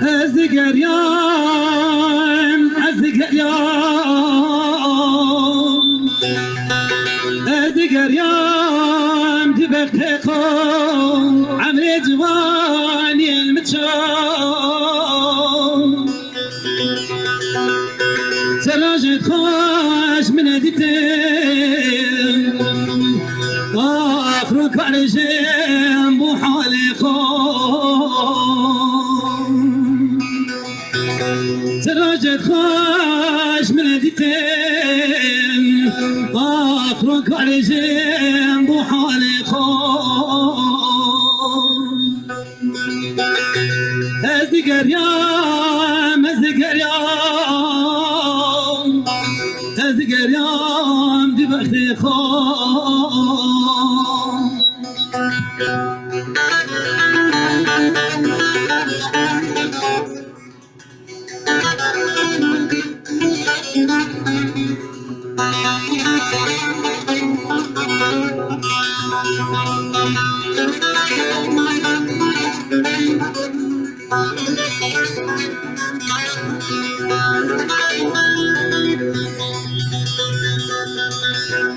از گریم از گریم از گریم دی بخت خو عمر جوانی المتشام سراجت خوش من دیتم آخر کارجم بو حال خو سراجت خوش من دیتم آخر کارجم بو حال خو از گریم از گریم از گریم دی بخت خود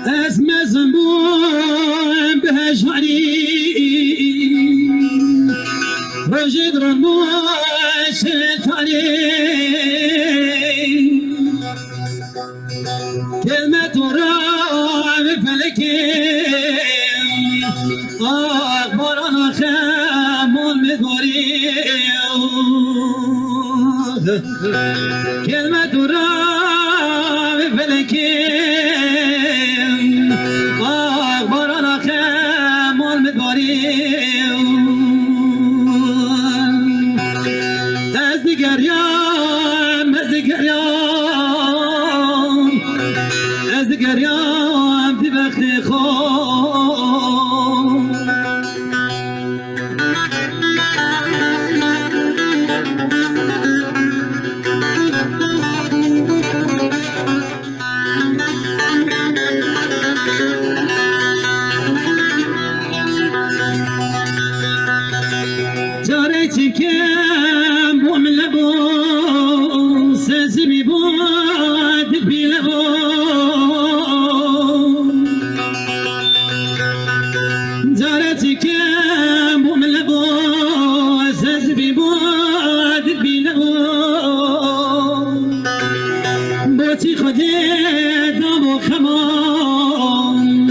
از مزمون بهجواری رجد رموش تاری كلمة راب فلكين أخبار أنا خامون مدوري كلمة راب فلكين أخبار أنا خامون مدوري أزدقر يوم أزدقر يوم أزدقر يوم في بخت خود جاري تكام بوم لبو سازمي بود بلبو جاري تكام بوم لبو سازمي بود بلبو بوتي خديت ابو خمان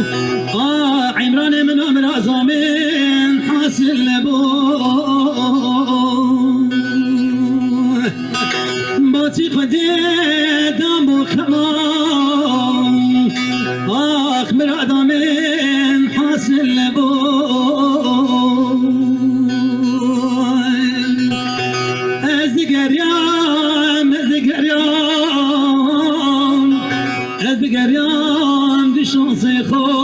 عمران من عمر عظامين حاصل لبو بوتي خديت ابو خمان من عظامين حاصل لبو ازدقر يوم ازدقر يوم ازدقر يوم دي شانسي خو